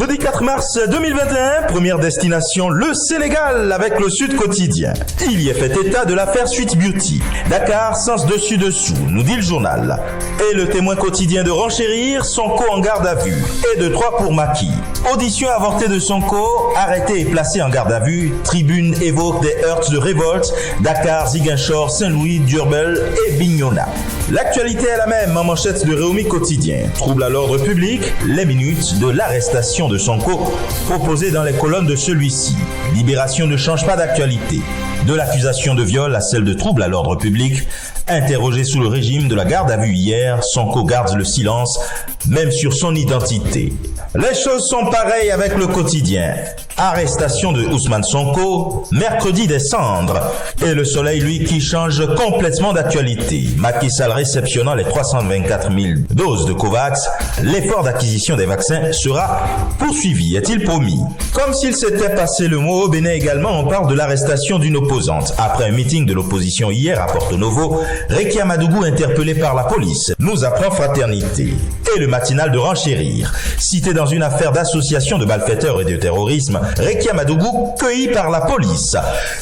Jeudi 4 mars 2021, première destination, le Sénégal avec le Sud Quotidien. Il y est fait état de l'affaire Sweet Beauty. Dakar, sens dessus-dessous, nous dit le journal. Et le Témoin quotidien de renchérir, Sonko en garde à vue. Et de 3 pour Macky. Audition avortée de Sonko, arrêté et placé en garde à vue. Tribune évoque des heurts de révolte. Dakar, Ziguinchor, Saint-Louis, Diourbel et Bignona. L'actualité est la même en manchette de Réumi Quotidien. Trouble à l'ordre public, les minutes de l'arrestation de Sonko proposées dans les colonnes de celui-ci. Libération ne change pas d'actualité. De l'accusation de viol à celle de trouble à l'ordre public, interrogé sous le régime de la garde à vue hier, Sonko garde le silence, même sur son identité. Les choses sont pareilles avec le quotidien. Arrestation de Ousmane Sonko, mercredi des cendres. Et le Soleil, lui, qui change complètement d'actualité. Macky Sall réceptionnant les 324 000 doses de Covax, l'effort d'acquisition des vaccins sera poursuivi, est-il promis. Comme s'il s'était passé le mot, au Bénin également, on parle de l'arrestation d'une opposante. Après un meeting de l'opposition hier à Porto Novo, Rekia Madougou interpellé par la police nous apprend fraternité. Et le matinal de renchérir. Cité dans une affaire d'association de malfaiteurs et de terrorisme, Rekia Madougou cueilli par la police.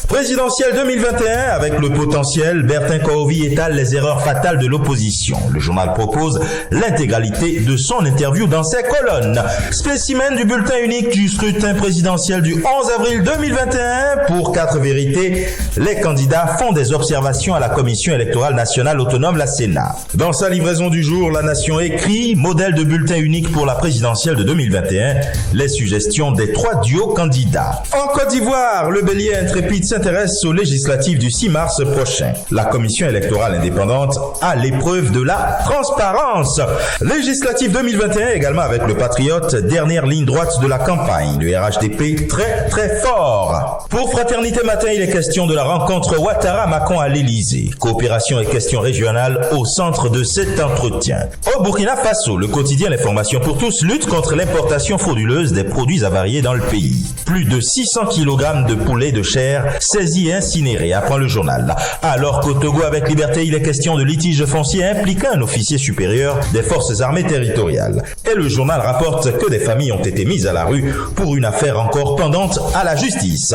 Présidentielle 2021 avec le potentiel, Bertin Korovi étale les erreurs fatales de l'opposition. Le journal propose l'intégralité de son interview dans ses colonnes. Spécimen du bulletin unique du scrutin présidentiel du 11 avril 2021. Pour 4 vérités, les candidats font des observations à la Commission électorale nationale autonome, la Sénat. Dans sa livraison du jour, La Nation écrit modèle de bulletin unique pour la présidentielle de 2021, les suggestions des 3 duos candidats. En Côte d'Ivoire, le bélier intrépide s'intéresse aux législatives du 6 mars prochain. La commission électorale indépendante a l'épreuve de la transparence. Législative 2021 également avec le Patriote, dernière ligne droite de la campagne. Le RHDP très fort. Pour Fraternité Matin, il est question de la rencontre Ouattara-Macron à l'Élysée. Coopération et questions régionales au centre de cet entretien. Au Burkina Faso, le quotidien L'Information pour tous lutte contre l'importation frauduleuse des produits avariés dans le pays. Plus de 600 kg de poulet de chair saisis et incinérés, apprend le journal. Alors qu'au Togo avec Liberté, il est question de litige foncier impliquant un officier supérieur des forces armées territoriales. Et le journal rapporte que des familles ont été mises à la rue pour une affaire encore pendante à la justice.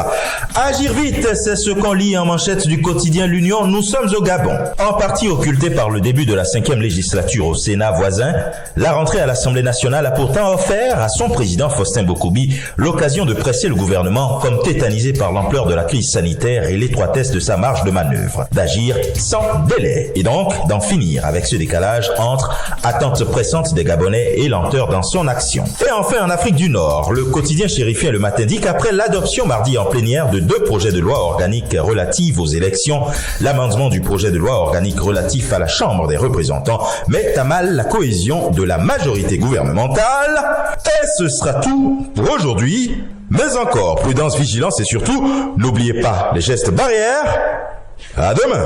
Agir vite, c'est ce qu'on lit en manchette du quotidien L'Union. Nous sommes au Gabon. En partie occulté par le début de la 5e législature au Sénat voisin, la rentrée à l'Assemblée nationale a pourtant offert à son président Faustin Bokobi l'occasion de presser le gouvernement comme tétanisé par l'ampleur de la crise sanitaire et l'étroitesse de sa marge de manœuvre, d'agir sans délai et donc d'en finir avec ce décalage entre attente pressante des Gabonais et lenteur dans son action. Et enfin en Afrique du Nord, le quotidien chérifien Le Matin dit qu'après l'adoption mardi en plénière de 2 projets de loi organiques relatifs aux élections, l'amendement du projet de loi organique relatif à la Chambre des représentants met à mal la cohésion de la majorité gouvernementale. Et ce sera tout pour aujourd'hui. Mais encore, prudence, vigilance et surtout, n'oubliez pas les gestes barrières. À demain.